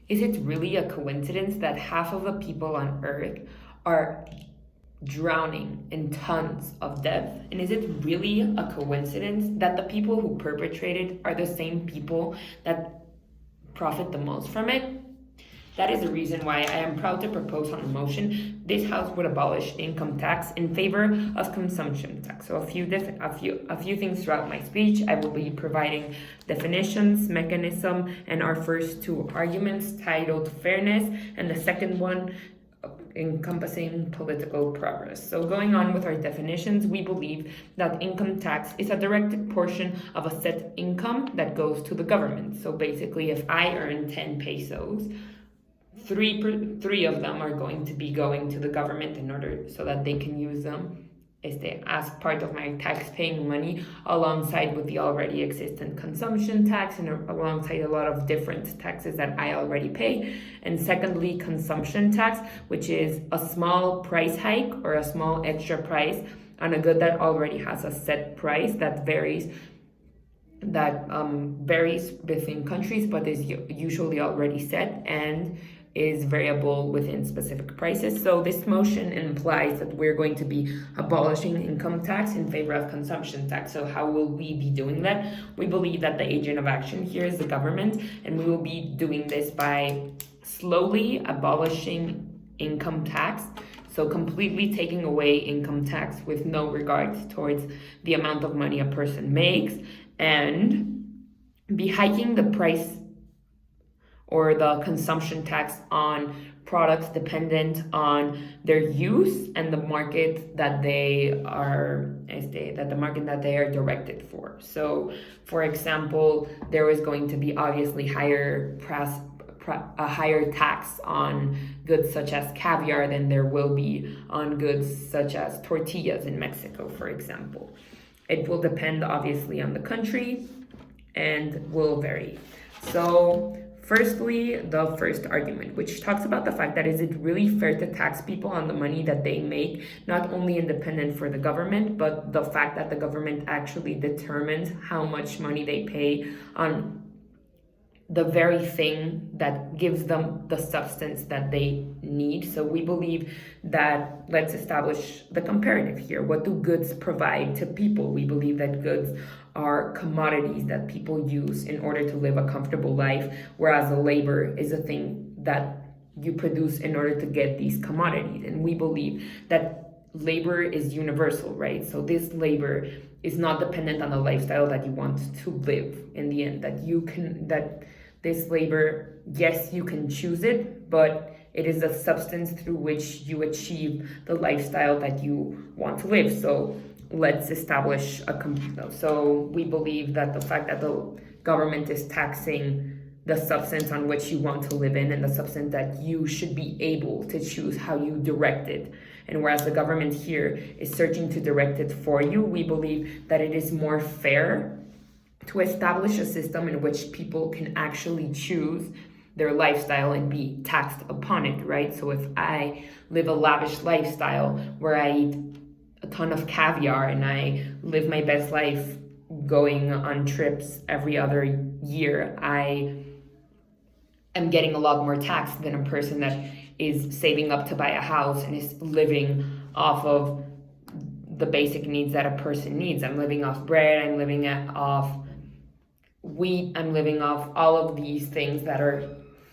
Is it really a coincidence that half of the people on Earth are drowning in tons of debt? And is it really a coincidence that the people who perpetrate it are the same people that profit the most from it? That is the reason why I am proud to propose on a motion this House would abolish income tax in favor of consumption tax. So a few things throughout my speech. I will be providing definitions, mechanism, and our first two arguments titled fairness, and the second one encompassing political progress. So going on with our definitions, we believe that income tax is a directed portion of a set income that goes to the government. So basically, if I earn 10 pesos, three of them are going to be going to the government in order so that they can use them as part of my tax paying money, alongside with the already existent consumption tax and alongside a lot of different taxes that I already pay. And secondly, consumption tax, which is a small price hike or a small extra price on a good that already has a set price that varies within countries, but is usually already set and is variable within specific prices. So this motion implies that we're going to be abolishing income tax in favor of consumption tax. So how will we be doing that? We believe that the agent of action here is the government, and we will be doing this by slowly abolishing income tax. So completely taking away income tax with no regards towards the amount of money a person makes, and be hiking the price or the consumption tax on products dependent on their use and the market that they are directed for. So, for example, there is going to be obviously a higher tax on goods such as caviar than there will be on goods such as tortillas in Mexico, for example. It will depend obviously on the country and will vary. So firstly, the first argument, which talks about the fact that is it really fair to tax people on the money that they make, not only independent for the government, but the fact that the government actually determines how much money they pay on the very thing that gives them the substance that they need. So we believe that let's establish the comparative here. What do goods provide to people? We believe that goods are commodities that people use in order to live a comfortable life, whereas the labor is a thing that you produce in order to get these commodities. And we believe that labor is universal, right? So this labor is not dependent on the lifestyle that you want to live in the end, that this labor, yes, you can choose it, but it is a substance through which you achieve the lifestyle that you want to live. So let's establish so we believe that the fact that the government is taxing the substance on which you want to live in and the substance that you should be able to choose how you direct it. And whereas the government here is searching to direct it for you, we believe that it is more fair to establish a system in which people can actually choose their lifestyle and be taxed upon it, right? So if I live a lavish lifestyle where I eat a ton of caviar and I live my best life going on trips every other year, I am getting a lot more tax than a person that is saving up to buy a house and is living off of the basic needs that a person needs. I'm living off bread, I'm living off wheat, I'm living off all of these things that are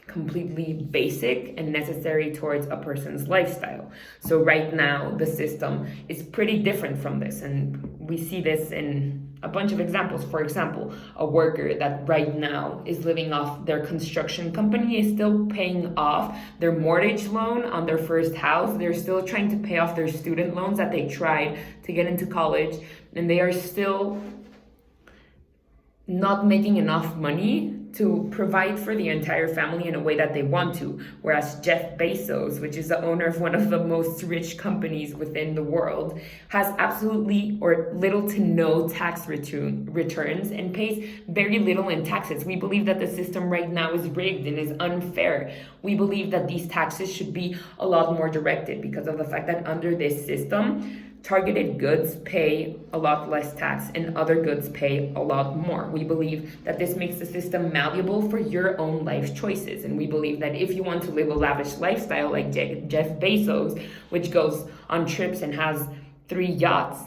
completely basic and necessary towards a person's lifestyle. So right now, the system is pretty different from this. And we see this in a bunch of examples. For example, a worker that right now is living off their construction company is still paying off their mortgage loan on their first house. They're still trying to pay off their student loans that they tried to get into college. And they are still not making enough money to provide for the entire family in a way that they want to. Whereas Jeff Bezos, which is the owner of one of the most rich companies within the world, has absolutely or little to no tax returns and pays very little in taxes. We believe that the system right now is rigged and is unfair. We believe that these taxes should be a lot more directed because of the fact that under this system, targeted goods pay a lot less tax and other goods pay a lot more. We believe that this makes the system malleable for your own life choices. And we believe that if you want to live a lavish lifestyle like Jeff Bezos, which goes on trips and has 3 yachts,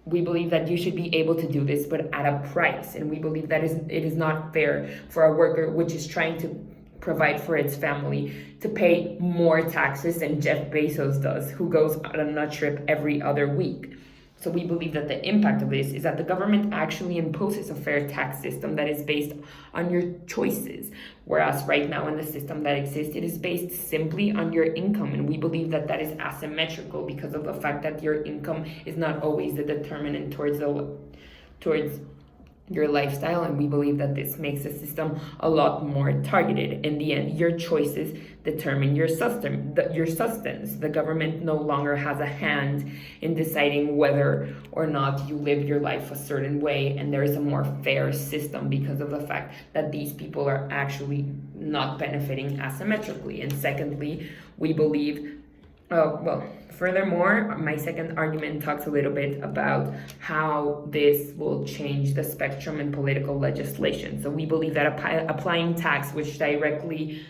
we believe that you should be able to do this, but at a price. And we believe that it is not fair for a worker which is trying to provide for its family to pay more taxes than Jeff Bezos does, who goes on a trip every other week. So we believe that the impact of this is that the government actually imposes a fair tax system that is based on your choices. Whereas right now in the system that exists, it is based simply on your income. And we believe that that is asymmetrical because of the fact that your income is not always the determinant towards your lifestyle. And we believe that this makes the system a lot more targeted. In the end, your choices determine your sustenance. The government no longer has a hand in deciding whether or not you live your life a certain way, and there is a more fair system because of the fact that these people are actually not benefiting asymmetrically. And secondly, we believe furthermore, my second argument talks a little bit about how this will change the spectrum in political legislation. So we believe that applying tax which directly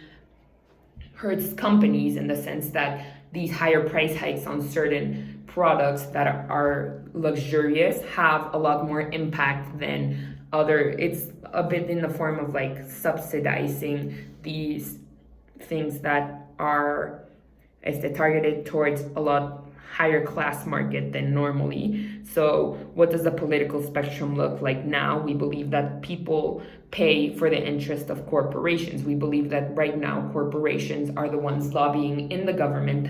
hurts companies in the sense that these higher price hikes on certain products that are luxurious have a lot more impact than it's a bit in the form of like subsidizing these things that are targeted towards a lot higher class market than normally. So what does the political spectrum look like now? We believe that people pay for the interest of corporations. We believe that right now corporations are the ones lobbying in the government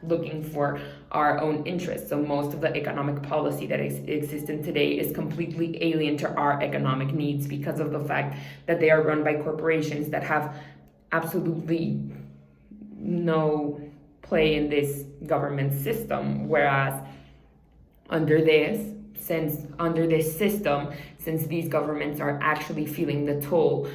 looking for our own interests. So most of the economic policy that exists in today is completely alien to our economic needs because of the fact that they are run by corporations that have system, whereas under this system, since these governments are actually feeling the toll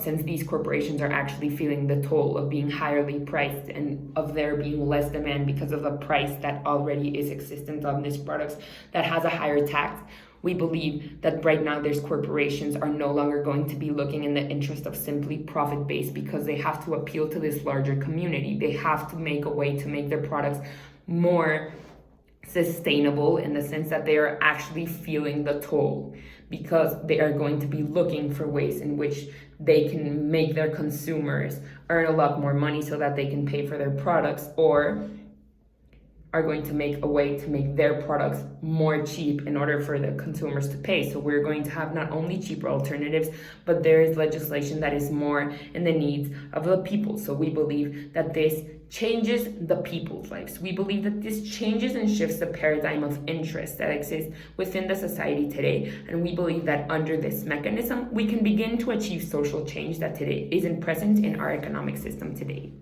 since these corporations are actually feeling the toll of being highly priced and of there being less demand because of the price that already is existent on these products that has a higher tax, we believe that right now there's corporations are no longer going to be looking in the interest of simply profit-based because they have to appeal to this larger community. They have to make a way to make their products more sustainable in the sense that they are actually feeling the toll because they are going to be looking for ways in which they can make their consumers earn a lot more money so that they can pay for their products, or are going to make a way to make their products more cheap in order for the consumers to pay. So we're going to have not only cheaper alternatives, but there is legislation that is more in the needs of the people. So we believe that this changes the people's lives. We believe that this changes and shifts the paradigm of interest that exists within the society today. And we believe that under this mechanism, we can begin to achieve social change that today isn't present in our economic system today.